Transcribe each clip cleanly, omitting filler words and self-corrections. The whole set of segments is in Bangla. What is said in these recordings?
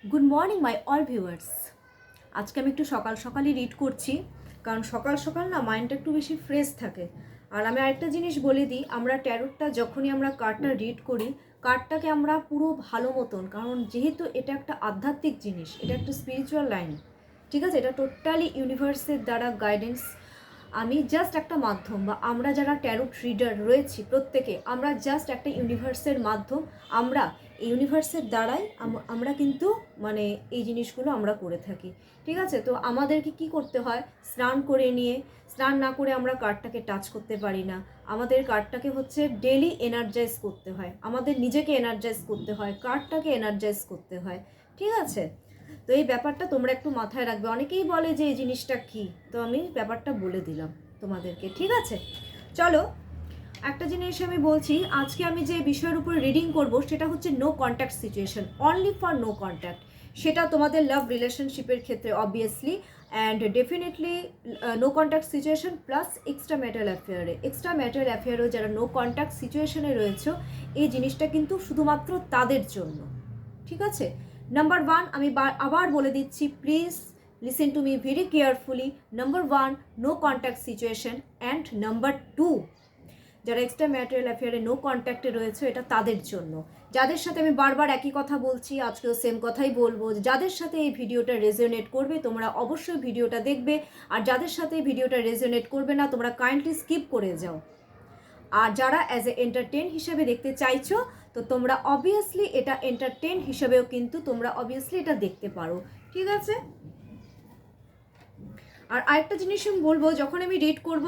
Good morning my all viewers. আজকে আমি একটু সকাল সকালই রিড করছি, কারণ সকাল সকাল না মাইন্ডটা একটু বেশি ফ্রেশ থাকে। আর আমি আরেকটা জিনিস বলে দিই, আমরা ট্যারোটটা যখনই আমরা কার্ডটা রিড করি, কার্ডটাকে আমরা পুরো ভালো মতন, কারণ যেহেতু এটা একটা আধ্যাত্মিক জিনিস, এটা একটা স্পিরিচুয়াল লাইন, ঠিক আছে, এটা টোটালি ইউনিভার্সের দ্বারা গাইডেন্স। আমি জাস্ট একটা মাধ্যম, বা আমরা যারা ট্যারোট রিডার রয়েছি প্রত্যেকে, আমরা জাস্ট একটা ইউনিভার্সের মাধ্যম। আমরা এই ইউনিভার্সের দ্বারাই আমরা কিন্তু মানে এই জিনিসগুলো আমরা করে থাকি, ঠিক আছে। তো আমাদেরকে কি করতে হয়, স্নান করে নিয়ে, স্নান না করে আমরা কার্ডটাকে টাচ করতে পারি না। আমাদের কার্ডটাকে হচ্ছে ডেলি এনার্জাইজ করতে হয়, আমাদের নিজেকে এনার্জাইজ করতে হয়, কার্ডটাকে এনার্জাইজ করতে হয়, ঠিক আছে। তো এই ব্যাপারটা তোমরা একটু মাথায় রাখবে। অনেকেই বলে যে এই জিনিসটা কি, তো আমি ব্যাপারটা বলে দিলাম তোমাদেরকে, ঠিক আছে। চলো, একটা জিনিস আমি বলছি, আজকে আমি যে বিষয়ের উপর রিডিং করব সেটা হচ্ছে no contact situation, only for no contact. সেটা তোমাদের লাভ রিলেশনশিপের ক্ষেত্রে obviously, and definitely no contact situation plus extra marital অ্যাফেয়ারে। এক্সট্রা ম্যারিটাল অ্যাফেয়ারেও যারা নো কন্ট্যাক্ট সিচুয়েশনে রয়েছে, এই জিনিসটা কিন্তু শুধুমাত্র তাদের জন্য, ঠিক আছে। নাম্বার ওয়ান, আমি আবার বলে দিচ্ছি, please listen to me very carefully. Number one, no contact situation, and number two, যারা এক্সট্রা ম্যারিটাল অ্যাফেয়ারে নো কন্ট্যাক্টে রয়েছে, এটা তাদের জন্য। যাদের সাথে আমি বারবার একই কথা বলছি, আজকেও সেম কথাই বলবো, যাদের সাথে এই ভিডিওটা রেজোনেট করবে তোমরা অবশ্যই ভিডিওটা দেখবে, আর যাদের সাথে এই ভিডিওটা রেজোনেট করবে না তোমরা কাইন্ডলি স্কিপ করে যাও। আর যারা অ্যাজ এ এন্টারটেন হিসাবে দেখতে চাইছো, তো তোমরা অবভিয়াসলি এটা এন্টারটেন হিসাবেও কিন্তু তোমরা অবভিয়াসলি এটা দেখতে পারো, ঠিক আছে। আর আরেকটা জিনিস আমি বলবো, যখন আমি রিড করব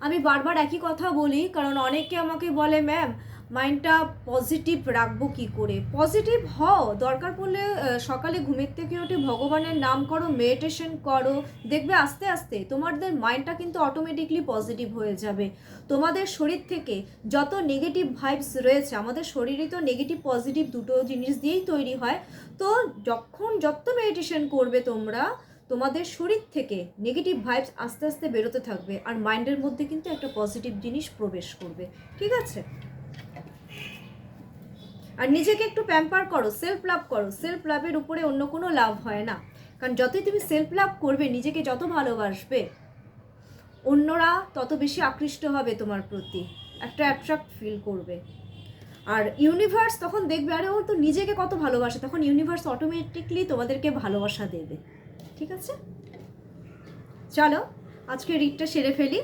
আমি বারবার একই কথা বলি, কারণ অনেকে আমাকে বলে ম্যাম মাইন্ডটা পজিটিভ রাখবো কি করে। পজিটিভ হও, দরকার পড়লে সকালে ঘুমের থেকে উঠে ভগবানের নাম করো, মেডিটেশন করো, দেখবে আস্তে আস্তে তোমাদের মাইন্ডটা কিন্তু অটোমেটিকলি পজিটিভ হয়ে যাবে। তোমাদের শরীর থেকে যত নেগেটিভ ভাইবস রয়েছে, আমাদের শরীরে তো নেগেটিভ পজিটিভ দুটো জিনিস দিয়েই তৈরি হয়, তো যত মেডিটেশন করবে তোমরা, তোমাদের শরীর থেকে নেগেটিভ ভাইবস আস্তে আস্তে বেরোতে থাকবে, আর মাইন্ডের মধ্যে কিন্তু একটা পজিটিভ জিনিস প্রবেশ করবে, ঠিক আছে। আর নিজেকে একটু প্যাম্পার করো, সেলফ লাভ করো। সেলফ লাভের উপরে অন্য কোনো লাভ হয় না, কারণ যতই তুমি সেলফ লাভ করবে, নিজেকে যত ভালোবাসবে, অন্যরা তত বেশি আকৃষ্ট হবে তোমার প্রতি, একটা অ্যাট্রাক্ট ফিল করবে। আর ইউনিভার্স তখন দেখবে আরে ও তো নিজেকে কত ভালোবাসে, তখন ইউনিভার্স অটোমেটিকলি তোমাদেরকে ভালোবাসা দেবে, ঠিক আছে। চলো আজকে রিডটা সেরে ফেলি।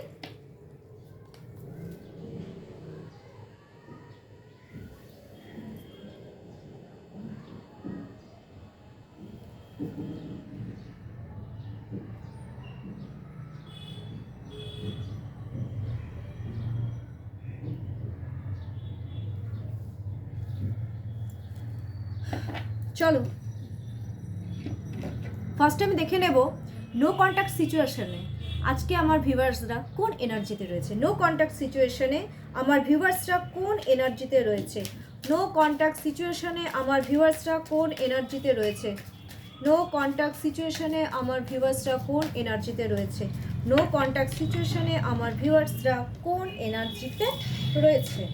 চলো ফার্স্ট আমি দেখে নেব নো কন্ট্যাক্ট সিচুয়েশনে আজকে আমার ভিউয়ার্সরা কোন এনার্জিতে রয়েছে। নো কন্ট্যাক্ট সিচুয়েশনে আমার ভিউয়ার্সরা কোন এনার্জিতে রয়েছে। নো কন্ট্যাক্ট সিচুয়েশনে আমার ভিউয়ার্সরা কোন এনার্জিতে রয়েছে। নো কন্ট্যাক্ট সিচুয়েশনে আমার ভিউয়ার্সরা কোন এনার্জিতে রয়েছে। নো কন্ট্যাক্ট সিচুয়েশনে আমার ভিউয়ার্সরা কোন এনার্জিতে রয়েছে।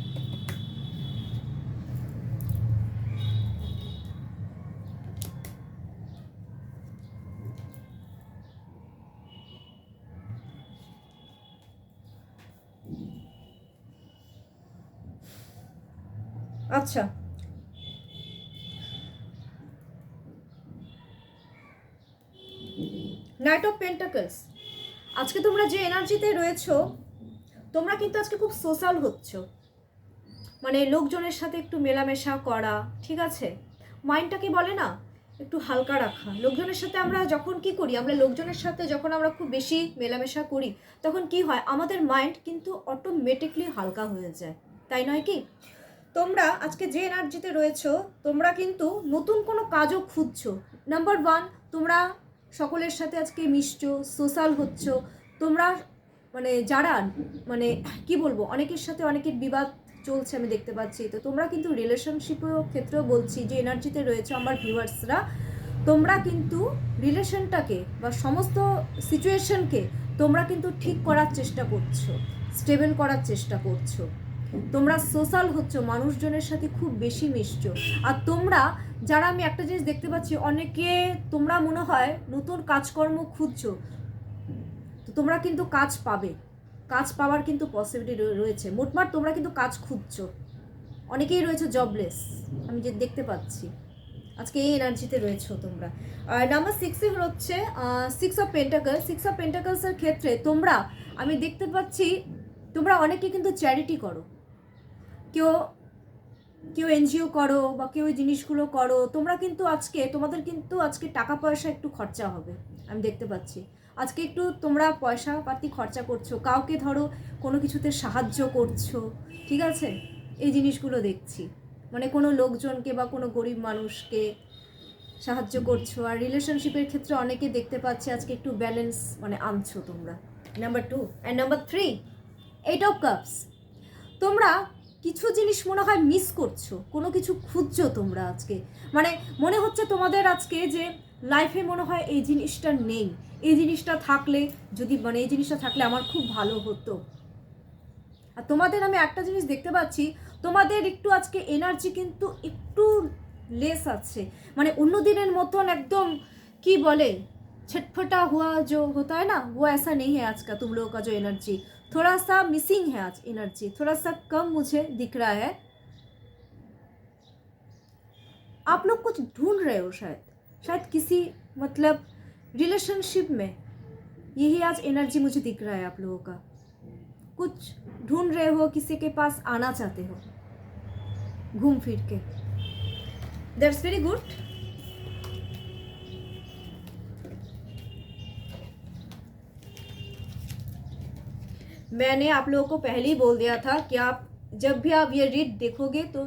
আচ্ছা, নাইট অফ পেন্টাকলস, আজকে তোমরা যে এনার্জিতে রয়েছো, তোমরা কিন্তু আজকে খুব সোশ্যাল হচ্ছ, মানে লোকজনের সাথে একটু মেলামেশা করা, ঠিক আছে। মাইন্ডটাকে বলে না একটু হালকা রাখা। লোকজনের সাথে আমরা যখন কি করি, আমরা লোকজনের সাথে যখন আমরা খুব বেশি মেলামেশা করি, তখন কি হয়, আমাদের মাইন্ড কিন্তু অটোমেটিকলি হালকা হয়ে যায়, তাই নয় কি। তোমরা আজকে যে এনার্জিতে রয়েছো, তোমরা কিন্তু নতুন কোনো কাজও খুঁজছো। নাম্বার ওয়ান, তোমরা সকলের সাথে আজকে মিশছো, সোশ্যাল হচ্ছ। তোমরা মানে যারা মানে কি বলবো, অনেকের সাথে অনেকের বিবাদ চলছে আমি দেখতে পাচ্ছি, তো তোমরা কিন্তু রিলেশনশিপের ক্ষেত্রেও বলছি যে এনার্জিতে রয়েছে আমার ভিউয়ার্সরা, তোমরা কিন্তু রিলেশনটাকে বা সমস্ত সিচুয়েশনকে তোমরা কিন্তু ঠিক করার চেষ্টা করছো, স্টেবল করার চেষ্টা করছো। তোমরা সোশ্যাল হচ্ছ, মানুষজনের সাথে খুব বেশি মিশছো। আর তোমরা যারা আমি একটা জিনিস দেখতে পাচ্ছি, অনেকে তোমরা মনে হয় নতুন কাজকর্ম খুঁজছো, তো তোমরা কিন্তু কাজ পাবে, কাজ পাওয়ার কিন্তু পসিবিলিটি রয়েছে। মোটমাট তোমরা কিন্তু কাজ খুঁজছো, অনেকেই রয়েছে জবলেস, আমি যে দেখতে পাচ্ছি আজকে এই এনার্জিতে রয়েছো তোমরা। আর নাম্বার 6 হচ্ছে 6 অফ পেন্টাকলসের ক্ষেত্রে তোমরা আমি দেখতে পাচ্ছি তোমরা অনেকে কিন্তু চ্যারিটি করো, কেউ কেউ এনজিও করো বা কেউ এই জিনিসগুলো করো। তোমরা কিন্তু আজকে তোমাদের কিন্তু আজকে টাকা পয়সা একটু খরচা হবে, আমি দেখতে পাচ্ছি আজকে একটু তোমরা পয়সা পাতি খরচা করছো, কাউকে ধরো কোনো কিছুতে সাহায্য করছো, ঠিক আছে, এই জিনিসগুলো দেখছি, মানে কোনো লোকজনকে বা কোনো গরিব মানুষকে সাহায্য করছো। আর রিলেশনশিপের ক্ষেত্রে অনেকে দেখতে পাচ্ছি আজকে একটু ব্যালেন্স মানে আনছো তোমরা। Number 2 and number 3 8 of cups, তোমরা কিছু জিনিস মনে হয় মিস করছো, কোনো কিছু খুঁজছো তোমরা আজকে, মানে মনে হচ্ছে তোমাদের আজকে যে লাইফে মনে হয় এই জিনিসটা নেই, এই জিনিসটা থাকলে যদি মানে এই জিনিসটা থাকলে আমার খুব ভালো হতো। আর তোমাদের আমি একটা জিনিস দেখতে পাচ্ছি, তোমাদের একটু আজকে এনার্জি কিন্তু একটু লেস আছে, মানে অন্য দিনের মতন একদম কি বলে छटपटा हुआ जो होता है ना, वो ऐसा नहीं है आज का तुम लोगों का जो एनर्जी, थोड़ा सा मिसिंग है आज एनर्जी, थोड़ा सा कम मुझे दिख रहा है। आप लोग कुछ ढूंढ रहे हो शायद, शायद किसी मतलब रिलेशनशिप में, यही आज एनर्जी मुझे दिख रहा है आप लोगों का। कुछ ढूंढ रहे हो, किसी के पास आना चाहते हो घूम फिर के, दैट्स वेरी गुड। मैंने आप लोगों को पहले ही बोल दिया था कि आप जब भी आप ये रीड देखोगे तो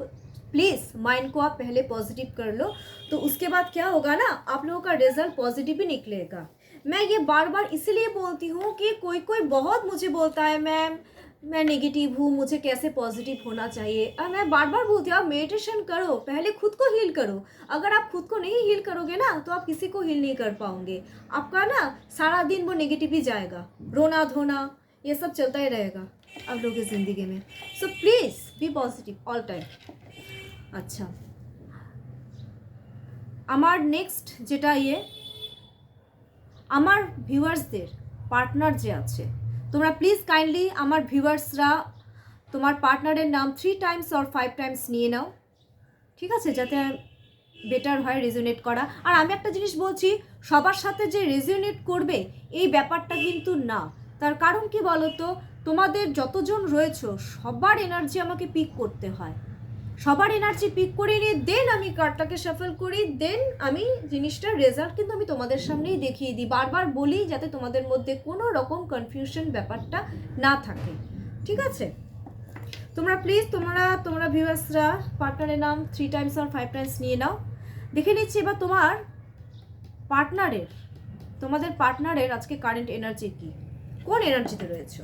प्लीज़ माइंड को आप पहले पॉजिटिव कर लो, तो उसके बाद क्या होगा ना, आप लोगों का रिजल्ट पॉजिटिव ही निकलेगा। मैं ये बार बार इसलिए बोलती हूँ कि कोई कोई बहुत मुझे बोलता है मैम मैं नेगेटिव हूँ, मुझे कैसे पॉजिटिव होना चाहिए। और मैं बार बार बोलती हूँ आप मेडिटेशन करो, पहले खुद को हील करो। अगर आप खुद को नहीं हील करोगे ना तो आप किसी को हील नहीं कर पाओगे, आपका ना सारा दिन वो नेगेटिव ही जाएगा, रोना धोना ये सब चलता ही रहेगा आप लोगों की ज़िंदगी में। So please be positive all time. अच्छा, আমার নেক্সট যেটা আমার ভিউয়ার্সদের পার্টনার যে আছে, তোমরা প্লিজ কাইন্ডলি আমার ভিউয়ার্সরা তোমার পার্টনারের নাম 3 টাইমস অর 5 টাইমস নিয়ে নাও, ঠিক আছে, যাতে বেটার হয় রেজোনেট করা। আর আমি একটা জিনিস বলছি, সবার সাথে যে রেজোনেট করবে এই ব্যাপারটা কিন্তু না, তার কারণ কি বলো তো, তোমাদের যতজন রয়েছে সবার এনার্জি আমাকে পিক করতে হয়, সবার এনার্জি পিক করে নিয়ে দেন আমি কার্ডটাকে শাফল করি, দেন আমি জিনিসটার রেজাল্ট কিন্তু আমি তোমাদের সামনেই দেখিয়ে দিই, বারবার বলি যাতে তোমাদের মধ্যে কোনো রকম কনফিউশন ব্যাপারটা না থাকে, ঠিক আছে। তোমরা প্লিজ তোমরা ভিউয়ার্সরা পার্টনারের নাম 3 টাইমস আর 5 টাইমস নিয়ে নাও। দেখে নিচ্ছি এবার তোমাদের পার্টনারের আজকে কারেন্ট এনার্জি কি, কোন এনার্জিতে রয়েছে।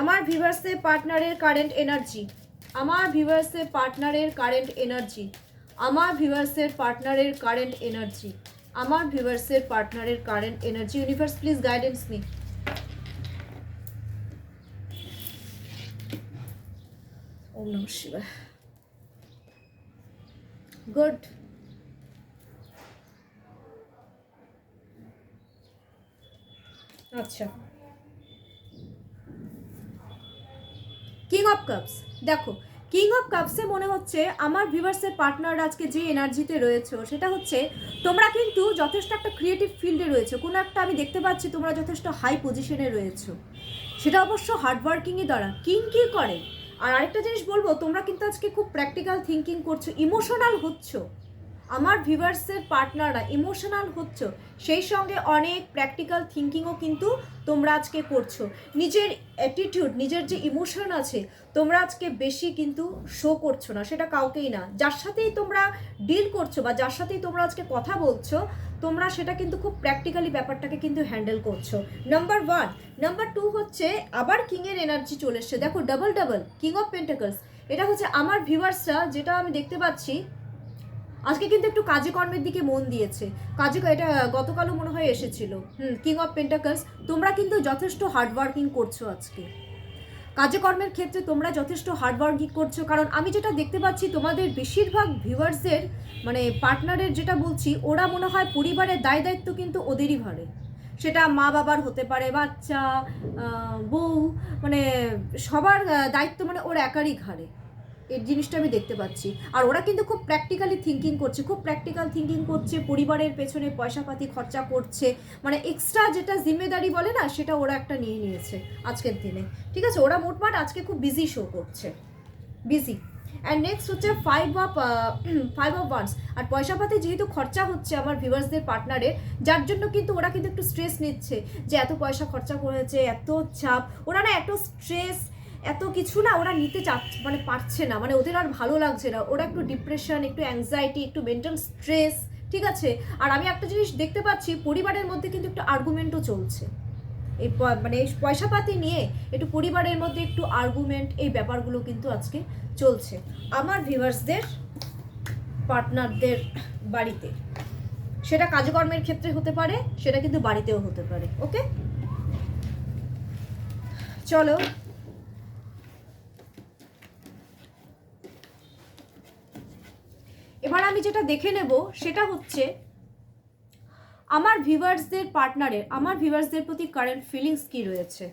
আমার ভিউয়ার্সের পার্টনারের কারেন্ট এনার্জি, আমার ভিউয়ার্সের পার্টনারের কারেন্ট এনার্জি, আমার ভিউয়ার্সের পার্টনারের কারেন্ট এনার্জি, আমার ভিউয়ার্সের পার্টনারের current energy. Universe please guidance me. ওম নমঃ শিবায়। গুড। আচ্ছা, কিং অফ কাপস, দেখো কিং অফ কাপসে মনে হচ্ছে আমার ভিউয়ার্সের পার্টনার আজকে যে এনার্জিতে রয়েছে সেটা হচ্ছে তোমরা কিন্তু যথেষ্ট একটা ক্রিয়েটিভ ফিল্ডে রয়েছে, কোনো একটা আমি দেখতে পাচ্ছি তোমরা যথেষ্ট হাই পজিশনে রয়েছো, সেটা অবশ্য হার্ডওয়ার্কিংই দ্বারা। কিং কী করে, আর আরেকটা জিনিস বলবো, তোমরা কিন্তু আজকে খুব প্র্যাকটিক্যাল থিঙ্কিং করছো, ইমোশনাল হচ্ছ, আমার ভিউয়ার্সের পার্টনাররা ইমোশনাল হচ্ছ, সেই সঙ্গে অনেক প্র্যাকটিক্যাল থিঙ্কিংও কিন্তু তোমরা আজকে করছো। নিজের অ্যাটিটিউড, নিজের যে ইমোশন আছে তোমরা আজকে বেশি কিন্তু শো করছো না, সেটা কাউকেই না, যার সাথেই তোমরা ডিল করছো বা যার সাথেই তোমরা আজকে কথা বলছো তোমরা সেটা কিন্তু খুব প্র্যাকটিক্যালি ব্যাপারটাকে কিন্তু হ্যান্ডেল করছো। নাম্বার 1। নাম্বার 2 হচ্ছে আবার কিংয়ের এনার্জি চলে এসছে, দেখো ডাবল কিং অফ পেন্টাকলস, এটা হচ্ছে আমার ভিউয়ার্সরা, যেটা আমি দেখতে পাচ্ছি আজকে কিন্তু একটু কাজে কর্মের দিকে মন দিয়েছে, এটা গতকালও মনে হয় এসেছিল। কিং অফ পেন্টাকলস, তোমরা কিন্তু যথেষ্ট হার্ডওয়ার্কিং করছো আজকে, কাজকর্মের ক্ষেত্রে তোমরা যথেষ্ট হার্ডওয়ার্কিং করছো, কারণ আমি যেটা দেখতে পাচ্ছি তোমাদের বেশিরভাগ ভিউয়ার্সের মানে পার্টনারের যেটা বলছি, ওরা মনে হয় পরিবারের দায় দায়িত্ব কিন্তু ওদেরই ঘরে। সেটা মা বাবার হতে পারে, বাচ্চা, বউ, মানে সবার দায়িত্ব মানে ওর একারই ঘাড়ে। এই জিনিসটা আমি দেখতে পাচ্ছি। আর ওরা কিন্তু খুব প্র্যাকটিক্যালি থিঙ্কিং করছে, খুব প্র্যাকটিক্যাল থিঙ্কিং করছে, পরিবারের পেছনে পয়সাপাতি খরচা করছে, মানে এক্সট্রা যেটা জিম্মেদারি বলে না, সেটা ওরা একটা নিয়ে নিয়েছে আজকের দিনে। ঠিক আছে, ওরা মোটমাট আজকে খুব বিজি শো করছে, বিজি। অ্যান্ড নেক্সট হচ্ছে ফাইভ অফ ওয়ান্স। আর পয়সাপাতি যেহেতু খরচা হচ্ছে আমার ভিউয়ার্সদের পার্টনারের, যার জন্য কিন্তু ওরা কিন্তু একটু স্ট্রেস নিচ্ছে যে এত পয়সা খরচা করেছে, এত চাপ, ওরা না এত স্ট্রেস, এত কিছু না ওরা নিতে চাচ্ছে, মানে পারছে না, মানে ওদের আর ভালো লাগছে না, ওরা একটু ডিপ্রেশন, একটু অ্যাংজাইটি, একটু মেন্টাল স্ট্রেস। ঠিক আছে, আর আমি একটা জিনিস দেখতে পাচ্ছি, পরিবারের মধ্যে কিন্তু একটু আর্গুমেন্টও চলছে, এই মানে পয়সাপাতি নিয়ে একটু পরিবারের মধ্যে একটু আর্গুমেন্ট, এই ব্যাপারগুলো কিন্তু আজকে চলছে আমার ভিউয়ার্সদের পার্টনারদের বাড়িতে। সেটা কাজকর্মের ক্ষেত্রে হতে পারে, সেটা কিন্তু বাড়িতেও হতে পারে। ওকে, চলো এবার আমি যেটা দেখে নেব সেটা হচ্ছে আমার ভিউয়ার্সদের পার্টনারের, আমার ভিউয়ার্সদের প্রতি কারেন্ট ফিলিংস কি রয়েছে।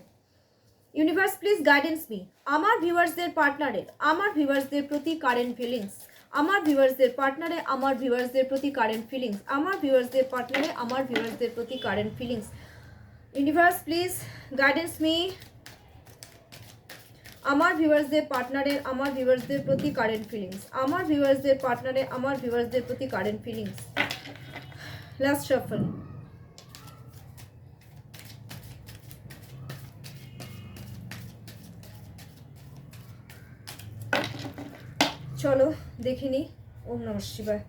Universe please guidance me. আমার ভিউয়ার্সদের পার্টনারের, আমার ভিউয়ার্সদের প্রতি কারেন্ট ফিলিংস, আমার ভিউয়ার্সদের পার্টনারে, আমার ভিউয়ার্সদের প্রতি কারেন্ট ফিলিংস, আমার ভিউয়ার্সদের পার্টনারে, আমার ভিউয়ার্সদের প্রতি current feelings. Universe please guidance me. আমার ভিউয়ার্সদের পার্টনারের, আমার ভিউয়ার্সদের প্রতি কারেন্ট ফিলিংস, আমার ভিউয়ার্সদের পার্টনারে, আমার ভিউয়ার্সদের প্রতি কারেন্ট ফিলিংস। Last shuffle. চলো দেখিনি। ওম নমঃ শিবায়।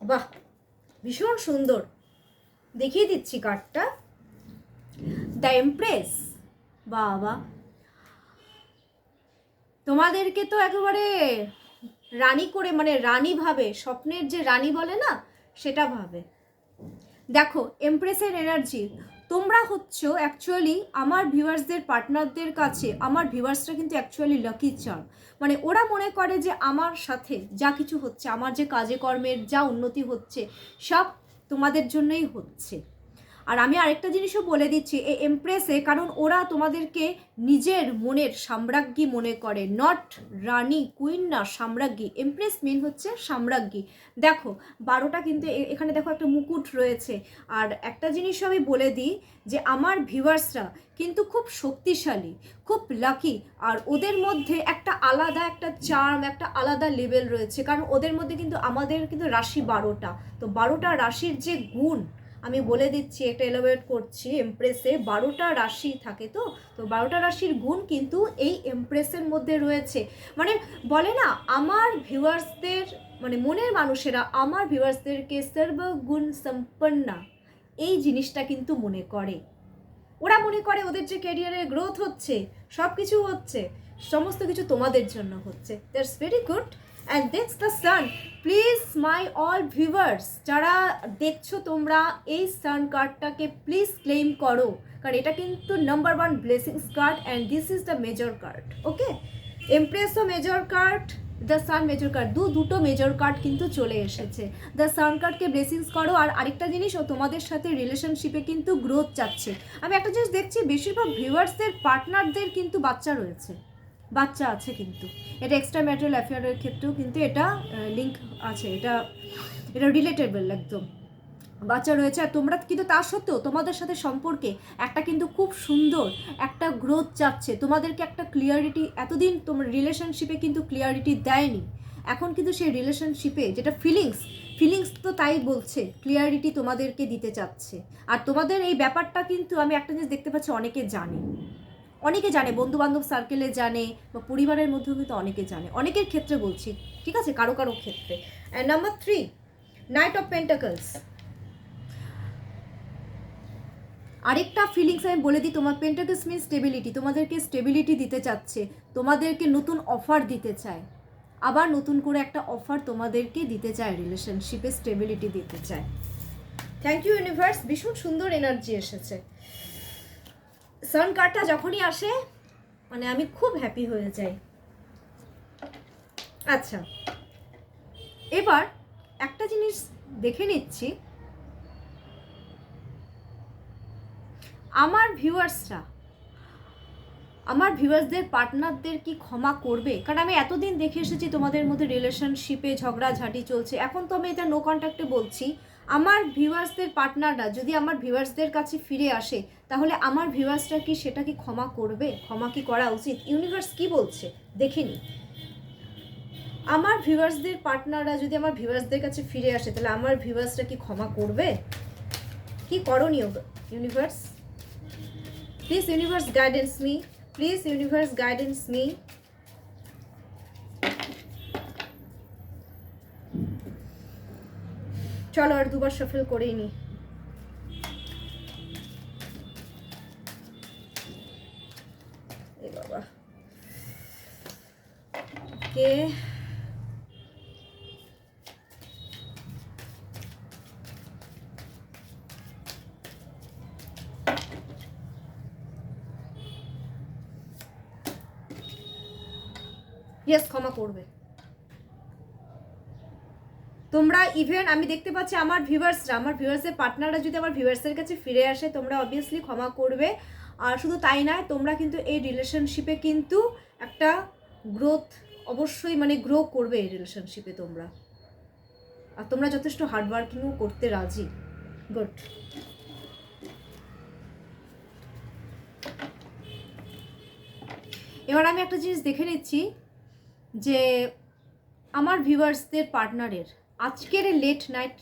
বাহ, ভীষণ সুন্দর, দেখিয়ে দিচ্ছি কার্ডটা। The empress. বাবা, তোমাদেরকে তো একেবারে রানী করে, মানে রানী ভাবে, স্বপ্নের যে রানী বলে না, সেটা ভাবে। দেখো এমপ্রেসের এনার্জি, তোমরা হচ্ছ অ্যাকচুয়ালি আমার ভিউয়ার্সদের পার্টনারদের কাছে, আমার ভিউয়ার্সরা কিন্তু অ্যাকচুয়ালি লাকি চার্ম। মানে ওরা মনে করে যে আমার সাথে যা কিছু হচ্ছে, আমার যে কাজে কর্মের যা উন্নতি হচ্ছে, সব তোমাদের জন্যই হচ্ছে। আর আমি আরেকটা জিনিসও বলে দিচ্ছি, এই এমপ্রেসে, কারণ ওরা তোমাদেরকে নিজের মনের সাম্রাজ্ঞী মনে করে, নট রানী কুইন না, সাম্রাজ্ঞী। এমপ্রেস মেন হচ্ছে সাম্রাজ্ঞী। দেখো 12টা কিন্তু এখানে দেখো একটা মুকুট রয়েছে। আর একটা জিনিসও আমি বলে দিই যে আমার ভিউয়ার্সরা কিন্তু খুব শক্তিশালী, খুব লাকি, আর ওদের মধ্যে একটা আলাদা একটা চার্ম, একটা আলাদা লেভেল রয়েছে, কারণ ওদের মধ্যে কিন্তু আমাদের কিন্তু রাশি 12টা, তো 12টা রাশির যে গুণ আমি বলে দিচ্ছি, এটা এলাবোরেট করছি। এমপ্রেসে 12টা রাশি থাকে, তো 12টা রাশির গুণ কিন্তু এই এমপ্রেসের মধ্যে রয়েছে। মানে বলে না, আমার ভিউয়ার্সদের মানে মনের মানুষেরা আমার ভিউয়ার্সদেরকে সর্বগুণ সম্পন্না, এই জিনিসটা কিন্তু মনে করে। ওরা মনে করে ওদের যে ক্যারিয়ারে গ্রোথ হচ্ছে, সব কিছু হচ্ছে, সমস্ত কিছু তোমাদের জন্য হচ্ছে। That's very good. And that's the sun. Please my all viewers, যারা দেখছো তোমরা এই সান কার্ডটাকে প্লিজ ক্লেম করো, কারণ এটা কিন্তু number 1 blessings card, and this is the major card. Okay, এমপ্রেসও major card, the sun major card, দুটো মেজর কার্ড কিন্তু চলে এসেছে। দ্য সান কার্ডকে ব্লেসিংস করো। আর আরেকটা জিনিস, ও তোমাদের সাথে রিলেশনশিপে কিন্তু গ্রোথ চাচ্ছে। আমি একটা জিনিস দেখছি, বেশিরভাগ ভিউয়ার্সদের পার্টনারদের কিন্তু বাচ্চা রয়েছে, বাচ্চা আছে কিন্তু। এটা এক্সট্রা ম্যারিটাল অ্যাফেয়ারের ক্ষেত্রেও কিন্তু এটা লিঙ্ক আছে, এটা রিলেটেবল একদম, বাচ্চা রয়েছে। আর তোমরা কিন্তু তা সত্ত্বেও তোমাদের সাথে সম্পর্কে একটা কিন্তু খুব সুন্দর একটা গ্রোথ চাচ্ছে, তোমাদেরকে একটা ক্লিয়ারিটি, এতদিন তোমার রিলেশনশিপে কিন্তু ক্লিয়ারিটি দেয়নি, এখন কিন্তু সেই রিলেশনশিপে যেটা ফিলিংস তো তাই বলছে, ক্লিয়ারিটি তোমাদেরকে দিতে চাচ্ছে। আর তোমাদের এই ব্যাপারটা কিন্তু আমি একটা জিনিস দেখতে পাচ্ছি, অনেকে জানে, বন্ধু বান্ধব সার্কেলে জানে, বা পরিবারের মধ্যেও কিন্তু অনেকে জানে, অনেকের ক্ষেত্রে বলছি, ঠিক আছে, কারো ক্ষেত্রে। And number 3, night of pentacles. আরেকটা ফিলিংস আমি বলে দিই, তোমার পেন্টাকলস মিন স্টেবিলিটি, তোমাদেরকে স্টেবিলিটি দিতে চাচ্ছে, তোমাদেরকে নতুন অফার দিতে চায়। আবার নতুন করে একটা অফার তোমাদেরকে দিতে চায়, রিলেশনশিপে স্টেবিলিটি দিতে চায়। থ্যাংক ইউ ইউনিভার্স, ভীষণ সুন্দর এনার্জি এসেছে। সান কার্ডটা যখনই আসে মানে আমি খুব হ্যাপি হয়ে যাই। আচ্ছা, এবার একটা জিনিস দেখে নিচ্ছি, আমার ভিউয়ার্সদের পার্টনারদের কি ক্ষমা করবে? কারণ আমি এতদিন দেখে এসেছি তোমাদের মধ্যে রিলেশনশিপে ঝগড়াঝাটি চলছে। এখন তো আমি এটা নো কন্ট্যাক্টে বলছি, আমার ভিউয়ার্সদের পার্টনাররা যদি আমার ভিউয়ার্সদের কাছে ফিরে আসে, তাহলে আমার ভিউয়ার্সরা কি সেটা কি ক্ষমা করবে? ক্ষমা কি করা উচিত? ইউনিভার্স কি বলছে দেখিনি। আমার ভিউয়ার্সদের পার্টনাররা যদি আমার ভিউয়ার্সদের কাছে ফিরে আসে, তাহলে আমার ভিউয়ার্সরা কি ক্ষমা করবে? কি করণীয় universe? Please universe guidance me, please universe guidance me. চলো আর দুবার সফল করেই নি। এ বাবা, কে ইয়েস, ক্ষমা করবে তোমরা। ইভেন আমি দেখতে পাচ্ছি আমার ভিউয়ার্সদের পার্টনাররা যদি আমার ভিউয়ার্সের কাছে ফিরে আসে, তোমরা অবভিয়াসলি ক্ষমা করবে। আর শুধু তাই নয়, তোমরা কিন্তু এই রিলেশনশিপে কিন্তু একটা গ্রোথ অবশ্যই মানে গ্রো করবে এই রিলেশনশিপে তোমরা। আর তোমরা যথেষ্ট হার্ডওয়ার্কিংও করতে রাজি। গুড। এবার আমি একটা জিনিস দেখে নিচ্ছি যে আমার ভিউয়ার্সদের পার্টনারের আজকের লেট নাইট,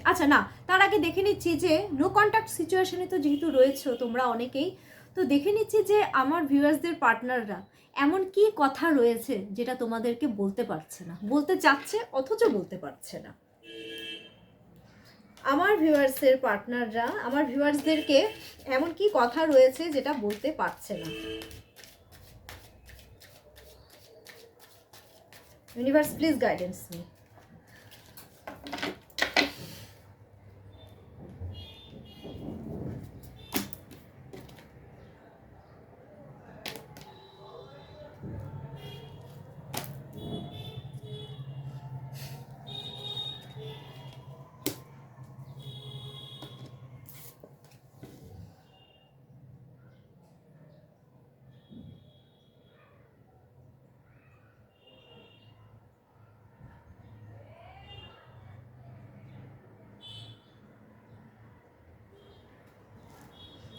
আচ্ছা না, তার আগে দেখে নিচ্ছি যে নো কন্ট্যাক্ট সিচুয়েশনে তো যেহেতু রয়েছে তোমরা অনেকেই, তো দেখে নিচ্ছি যে আমার ভিউয়ার্সদের পার্টনাররা এমন কি কথা রয়েছে যেটা তোমাদেরকে বলতে পারছে না, বলতে চাচ্ছে অথচ বলতে পারছে না। আমার ভিউয়ার্সের পার্টনাররা আমার ভিউয়ার্সদেরকে এমন কি কথা রয়েছে যেটা বলতে পারছে না। Universe please guidance me.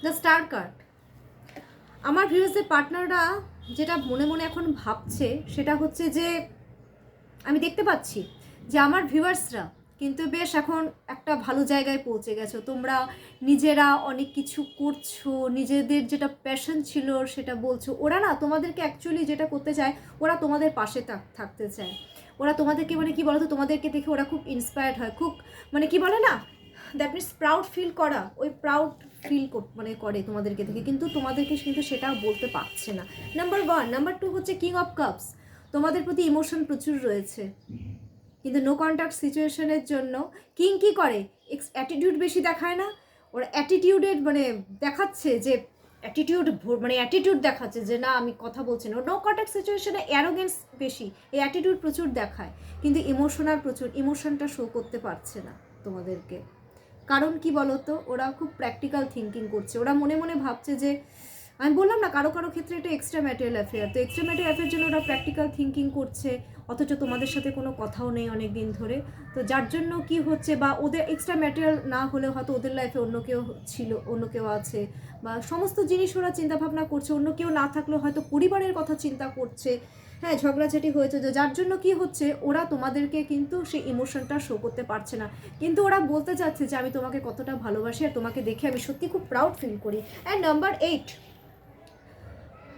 The star card. আমার ভিউয়ার্সদের পার্টনাররা যেটা মনে মনে এখন ভাবছে সেটা হচ্ছে যে আমি দেখতে পাচ্ছি যে আমার ভিউয়ার্সরা কিন্তু বেশ এখন একটা ভালো জায়গায় পৌঁছে গেছো। তোমরা নিজেরা অনেক কিছু করছো, নিজেদের যেটা প্যাশন ছিল সেটা বলছো। ওরা না তোমাদেরকে অ্যাকচুয়ালি যেটা করতে চায়, ওরা তোমাদের পাশে থাকতে চায়। ওরা তোমাদেরকে মানে কি বলতো, তোমাদেরকে দেখে ওরা খুব ইন্সপায়ার্ড হয়, খুব মানে কি বলে না, দ্যাট মিনস প্রাউড ফিল করা, ওই প্রাউড ফিল মানে করে তোমাদেরকে দেখে, কিন্তু তোমাদেরকে কিন্তু সেটা বলতে পারছে না। নাম্বার 1। নাম্বার 2 হচ্ছে কিং অফ কাপস। তোমাদের প্রতি ইমোশন প্রচুর রয়েছে, কিন্তু নো কন্ট্যাক্ট সিচুয়েশনের জন্য কিং কি করে, অ্যাটিটিউড বেশি দেখায় না। ওরা অ্যাটিটিউডের মানে দেখাচ্ছে যে অ্যাটিটিউড দেখাচ্ছে যে না আমি কথা বলছি না। নো কন্ট্যাক্ট সিচুয়েশনে অ্যারোগেন্স বেশি, এই অ্যাটিটিউড প্রচুর দেখায়, কিন্তু ইমোশনটা শো করতে পারছে না তোমাদেরকে। কারণ কি বলতো, ওরা খুব প্র্যাকটিক্যাল থিঙ্কিং করছে। ওরা মনে মনে ভাবছে যে, আমি বললাম না কারো কারো ক্ষেত্রে এটা এক্সট্রা ম্যাটেরিয়াল অ্যাফেয়ার, তো এক্সট্রা ম্যাটেরিয়াল অ্যাফেয়ার জন্য ওরা প্র্যাকটিক্যাল থিঙ্কিং করছে, অথচ তোমাদের সাথে কোনো কথাও নেই অনেক দিন ধরে। তো যার জন্য কি হচ্ছে, বা ওদের এক্সট্রা ম্যাটেরিয়াল না হলেও হয়তো ওদের লাইফে অন্য কেউ ছিল, অন্য কেউ আছে, বা সমস্ত জিনিস ওরা চিন্তাভাবনা করছে। অন্য কেউ না থাকলেও হয়তো পরিবারের কথা চিন্তা করছে। হ্যাঁ, ঝগড়াঝাটি হয়েছে, যার জন্য কি হচ্ছে, ওরা তোমাদেরকে কিন্তু সেই ইমোশনটা শো করতে পারছে না। কিন্তু ওরা বলতে চাচ্ছে যে আমি তোমাকে কতটা ভালোবাসি, আর তোমাকে দেখে আমি সত্যি খুব প্রাউড ফিল করি। And number 8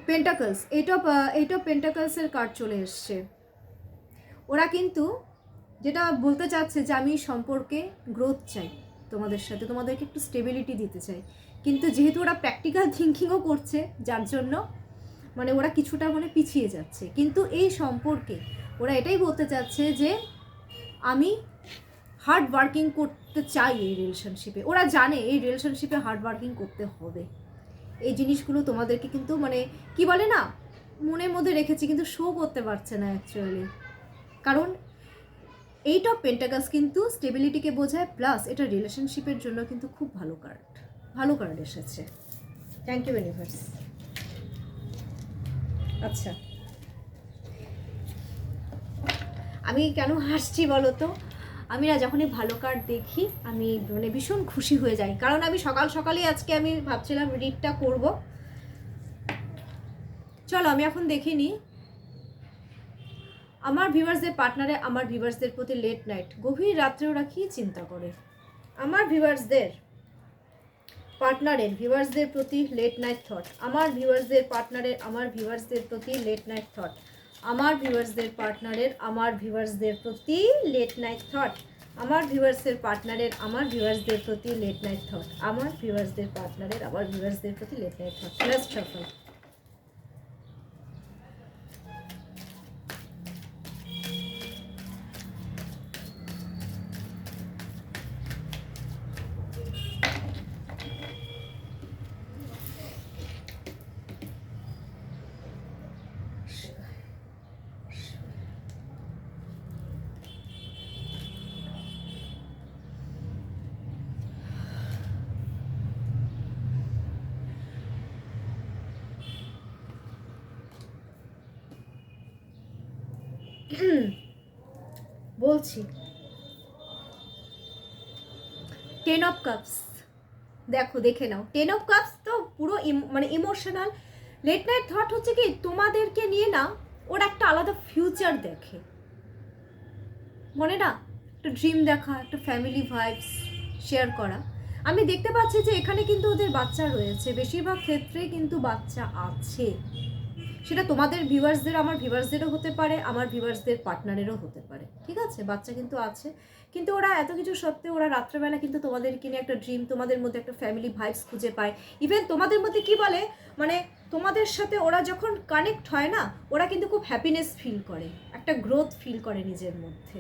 pentacles, eight of পেন্টাকলসের কার্ড চলে এসছে। ওরা কিন্তু যেটা বলতে চাচ্ছে যে আমি সম্পর্কে গ্রোথ চাই তোমাদের সাথে, তোমাদেরকে একটু স্টেবিলিটি দিতে চাই। কিন্তু যেহেতু ওরা প্র্যাকটিক্যাল থিঙ্কিংও করছে, যার জন্য মানে ওরা কিছুটা মানে পিছিয়ে যাচ্ছে, কিন্তু এই সম্পর্কে ওরা এটাই বলতে চাচ্ছে যে আমি হার্ড ওয়ার্কিং করতে চাই এই রিলেশনশিপে। ওরা জানে এই রিলেশনশিপে হার্ড ওয়ার্কিং করতে হবে। এই জিনিসগুলো তোমাদেরকে কিন্তু মানে কি বলে না, মনের মধ্যে রেখেছি কিন্তু শো করতে পারছে না অ্যাকচুয়ালি। কারণ 8 অফ পেন্টাকালস কিন্তু স্টেবিলিটিকে বোঝায়, প্লাস এটা রিলেশনশিপের জন্য কিন্তু খুব ভালো কার্ড এসেছে। Thank you universe. আচ্ছা, আমি কেন হাসছি বলো তো? আমি না যখনই ভালো কার্ড দেখি আমি মানে ভীষণ খুশি হয়ে যাই, কারণ আমি সকালে আজকে আমি ভাবছিলাম রিডটা করব। চলো আমি এখন দেখিনি আমার ভিউয়ার্সদের পার্টনারে আমার ভিউয়ার্সদের প্রতি লেট নাইট, গভীর রাত্রে ওরা কী চিন্তা করে। আমার ভিউয়ার্সদের পার্টনারের ভিউয়ার্সদের প্রতি লেট নাইট থট, আমার ভিউয়ার্সদের পার্টনারের আমার ভিউয়ার্সদের প্রতি লেট নাইট থট, আমার ভিউয়ার্সদের পার্টনারের আমার ভিউয়ার্সদের প্রতি লেট নাইট থট, আমার ভিউয়ার্সের পার্টনারের আমার ভিউয়ার্সদের প্রতি লেট নাইট থট, আমার ভিউয়ার্সদের পার্টনারের আমার ভিউয়ার্সদের প্রতি লেট নাইট থট। লাস্ট সফল। বলছি 10 অফ কাপস, দেখে নাও 10 অফ কাপস তো পুরো মানে ইমোশনাল। লেট নাইট থট হচ্ছে কি তোমাদেরকে নিয়ে না ওর একটা আলাদা ফিউচার দেখে, মনে না একটা ড্রিম দেখা, একটা ফ্যামিলি ভাইবস শেয়ার করা। আমি দেখতে পাচ্ছি যে এখানে কিন্তু ওদের বাচ্চা রয়েছে, বেশিরভাগ ক্ষেত্রে কিন্তু বাচ্চা আছে। সেটা তোমাদের ভিউয়ার্সদের আমার ভিউয়ার্সদেরও হতে পারে, আমার ভিউয়ার্সদের পার্টনারেরও হতে পারে, ঠিক আছে? বাচ্চা কিন্তু আছে, কিন্তু ওরা এত কিছু সত্ত্বেও ওরা রাত্রেবেলা কিন্তু তোমাদেরকে নিয়ে একটা ড্রিম, তোমাদের মধ্যে একটা ফ্যামিলি ভাইবস খুঁজে পায়। ইভেন তোমাদের মধ্যে কি বলে মানে তোমাদের সাথে ওরা যখন কানেক্ট হয় না, ওরা কিন্তু খুব হ্যাপিনেস ফিল করে, একটা গ্রোথ ফিল করে নিজের মধ্যে।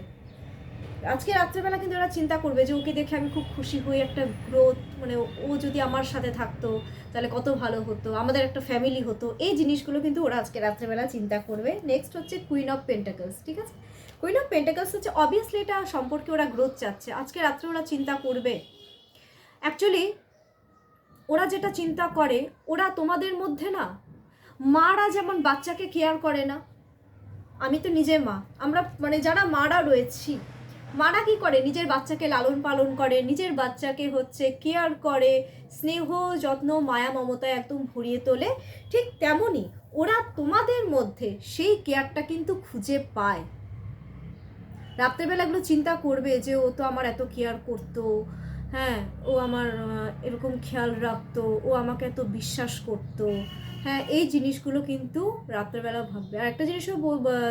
আজকে রাত্রেবেলা কিন্তু ওরা চিন্তা করবে যে ওকে দেখে আমি খুব খুশি হই, একটা গ্রোথ, মানে ও যদি আমার সাথে থাকতো তাহলে কত ভালো হতো, আমাদের একটা ফ্যামিলি হতো। এই জিনিসগুলো কিন্তু ওরা আজকে রাত্রেবেলা চিন্তা করবে। নেক্সট হচ্ছে কুইন অফ পেন্টাকলস, ঠিক আছে? কুইন অফ পেন্টাকলস হচ্ছে অবভিয়াসলি এটা সম্পর্কে ওরা গ্রোথ চাচ্ছে, আজকে রাত্রে ওরা চিন্তা করবে। অ্যাকচুয়ালি ওরা যেটা চিন্তা করে, ওরা তোমাদের মধ্যে না, মারা যেমন বাচ্চাকে কেয়ার করে না, আমি তো নিজে মা, আমরা মানে যারা মারা রয়েছি, মারা কি করে নিজের বাচ্চাকে লালন পালন করে, নিজের বাচ্চাকে হচ্ছে কেয়ার করে, স্নেহ যত্ন মায়া মমতায় একদম ভরিয়ে তোলে। ঠিক তেমনই ওরা তোমাদের মধ্যে সেই কেয়ারটা কিন্তু খুঁজে পায়। রাত্রেবেলাগুলো চিন্তা করবে যে ও তো আমার এত কেয়ার করতো, হ্যাঁ ও আমার এরকম খেয়াল রাখতো, ও আমাকে এত বিশ্বাস করতো, হ্যাঁ এই জিনিসগুলো কিন্তু রাত্রেবেলা ভাববে। আর একটা জিনিসও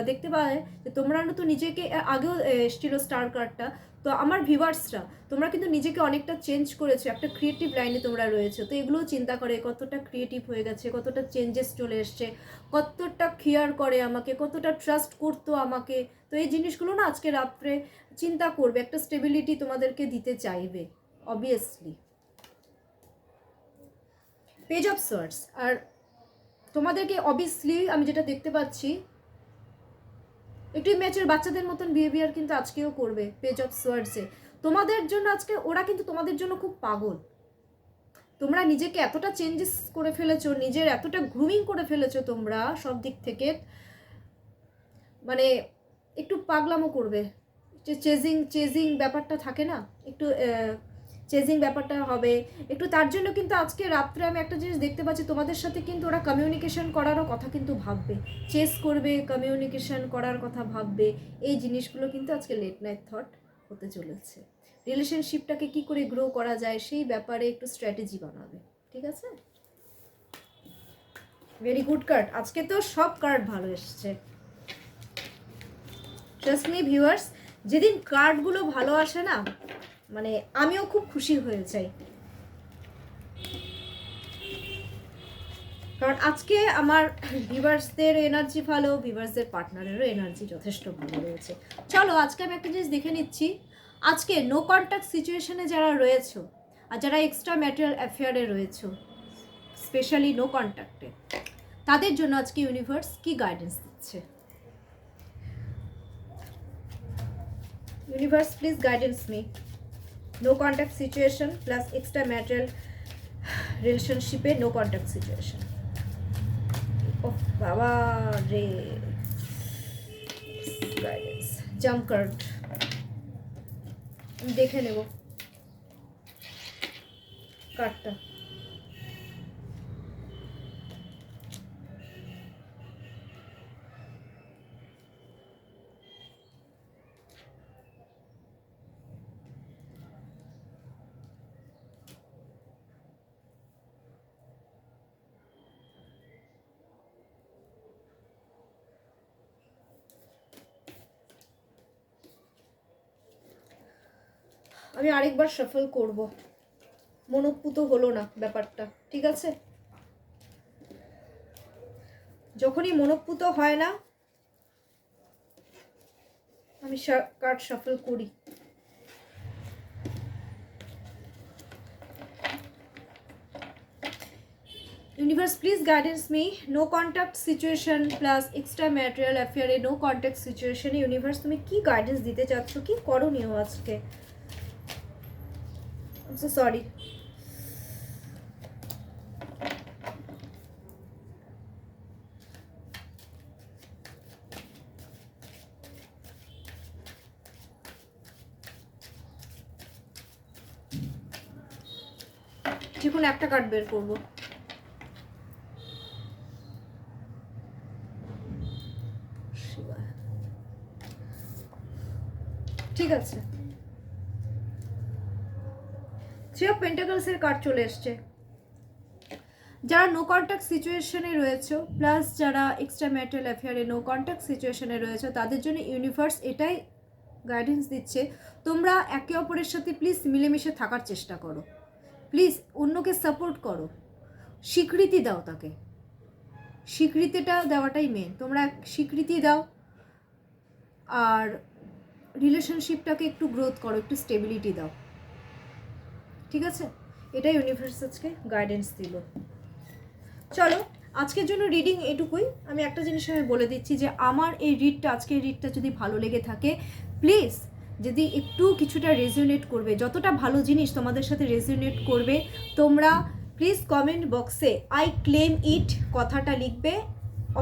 দেখতে পায় যে তোমরা তো নিজেকে, আগেও এসেছিল স্টার কার্ডটা, তো আমার ভিউয়ার্সরা তোমরা কিন্তু নিজেকে অনেকটা চেঞ্জ করেছো, একটা ক্রিয়েটিভ লাইনে তোমরা রয়েছো, তো এগুলোও চিন্তা করে কতটা ক্রিয়েটিভ হয়ে গেছে, কতটা চেঞ্জেস চলে এসছে, কতটা কেয়ার করে আমাকে, কতটা ট্রাস্ট করতো আমাকে। তো এই জিনিসগুলো না আজকে রাত্রে চিন্তা করবে, একটা স্টেবিলিটি তোমাদেরকে দিতে চাইবে অবভিয়াসলি। পেজ অফ সোয়ার্ডস, আর তোমাদেরকে অবভিয়াসলি আমি যেটা দেখতে পাচ্ছি একটু ম্যাচের বাচ্চাদের মতন বিহেভিয়ার কিন্তু আজকেও করবে পেজ অফ সোয়ার্ডসে তোমাদের জন্য। আজকে ওরা কিন্তু তোমাদের জন্য খুব পাগল, তোমরা নিজেকে এতটা চেঞ্জেস করে ফেলেছো, নিজের এতটা গ্রুমিং করে ফেলেছো তোমরা সব দিক থেকে, মানে একটু পাগলামো করবে, যে চেজিং ব্যাপারটা থাকে না, একটু চেজিং ব্যাপারটা হবে একটু, তার জন্য কিন্তু আজকে রাত্রে আমি একটা জিনিস দেখতে পাচ্ছি তোমাদের সাথে কিন্তু ওরা কমিউনিকেশন করারও কথা কিন্তু ভাববে, চেস করবে, কমিউনিকেশন করার কথা ভাববে। এই জিনিসগুলো কিন্তু আজকে লেট নাইট থট হতে চলেছে। রিলেশনশিপটাকে কি করে গ্রো করা যায় সেই ব্যাপারে একটু স্ট্র্যাটেজি বানাবে, ঠিক আছে? ভেরি গুড কার্ড, আজকে তো সব কার্ড ভালো এসছে, ট্রাস্ট মি ভিউয়ার্স। যেদিন কার্ডগুলো ভালো আসে না, মানে আমিও খুব খুশি হয়ে যাই, কারণ আজকে আমার ভিউয়ার্সদের এনার্জি ভালো, ভিউয়ার্সদের পার্টনারেরও এনার্জি যথেষ্ট ভালো রয়েছে। চলো আজকে আমি একটা জিনিস দেখে নিচ্ছি। আজকে নো কন্ট্যাক্ট সিচুয়েশনে যারা রয়েছো আর যারা এক্সট্রা ম্যাটেরিয়াল অ্যাফেয়ারে রয়েছো, স্পেশালি নো কন্ট্যাক্টে, তাদের জন্য আজকে ইউনিভার্স কি গাইডেন্স দিচ্ছে। Universe please guidance me. No contact situation plus extra material রিলেশনশিপে নো কন্ট্যাক্ট সিচুয়েশন। ও বাবা রে, গাইডেন্স জাম্প কার্ড দেখে নেব কার্ডটা। আমি আরেকবার শাফল করব, মনোপুত হলো না ব্যাপারটা, ঠিক আছে? যখনই মনোপুত হয় না আমি কার্ড শাফল করি। Universe please guidance me. No contact situation plus extra material অ্যাফেয়ারে নো কন্ট্যাক্ট সিচুয়েশনে ইউনিভার্স তুমি কি গাইডেন্স দিতে চাচ্ছ, কি করণীয় আজকে? So sorry. যে কোনো একটা কার্ড বের করব। ঠিক আছে, থ্রি অফ পেন্টাকলসের কার্ড চলে এসছে। যারা নো কন্ট্যাক্ট সিচুয়েশনে রয়েছে প্লাস যারা এক্সট্রা ম্যাটেরিয়াল অ্যাফেয়ারে নো কন্ট্যাক্ট সিচুয়েশনে রয়েছে তাদের জন্য ইউনিভার্স এটাই গাইডেন্স দিচ্ছে, তোমরা একে অপরের সাথে প্লিজ মিলেমিশে থাকার চেষ্টা করো, প্লিজ অন্যকে সাপোর্ট করো, স্বীকৃতি দাও তাকে। স্বীকৃতিটা দেওয়াটাই মেন, তোমরা স্বীকৃতি দাও আর রিলেশনশিপটাকে একটু গ্রোথ করো, একটু স্টেবিলিটি দাও, ঠিক আছে? এটাই ইউনিভার্স আজকে গাইডেন্স দিল। চলো আজকের জন্য রিডিং এটুকুই। আমি একটা জিনিস আমি বলে দিচ্ছি যে আমার এই রিডটা, আজকের রিডটা যদি ভালো লেগে থাকে প্লিজ, যদি একটু কিছুটা রেজিওনেট করবে, যতটা ভালো জিনিস তোমাদের সাথে রেজিওনেট করবে তোমরা প্লিজ কমেন্ট বক্সে আই ক্লেম ইট কথাটা লিখবে,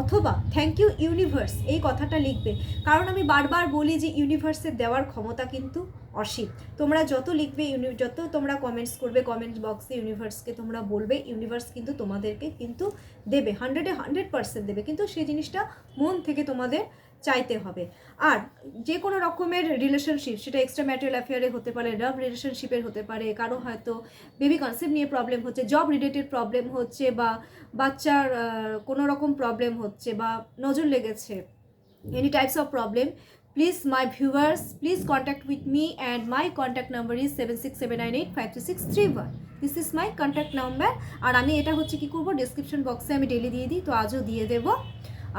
অথবা থ্যাংক ইউ ইউনিভার্স এই কথাটা লিখবে। কারণ আমি বারবার বলি যে ইউনিভার্সের দেওয়ার ক্ষমতা কিন্তু অসীম। তোমরা যত লিখবে, যত তোমরা কমেন্টস করবে কমেন্ট বক্সে, ইউনিভার্সকে তোমরা বলবে, ইউনিভার্স কিন্তু তোমাদেরকে কিন্তু দেবে, 100% দেবে, কিন্তু সেই জিনিসটা মন থেকে তোমাদের চাইতে হবে। আর যে কোনো রকমের রিলেশনশিপ, সেটা এক্সট্রা ম্যাটেরিয়াল অ্যাফেয়ারে হতে পারে, লাভ রিলেশনশিপের হতে পারে, কারো হয়তো বেবি কনসেপ্ট নিয়ে প্রবলেম হচ্ছে, জব রিলেটেড প্রবলেম হচ্ছে, বা বাচ্চার কোনো রকম প্রবলেম হচ্ছে, বা নজর লেগেছে, any types of problem, please my viewers please contact with me and my contact number is 7679853631। This is my contact number. আর আমি এটা হচ্ছে কি করবো, ডিসক্রিপশন বক্সে আমি ডেলি দিয়ে দিই, তো আজও দিয়ে দেবো।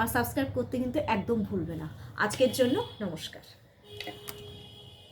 আর সাবস্ক্রাইব করতে কিন্তু একদম ভুলবে না। আজকের জন্য নমস্কার।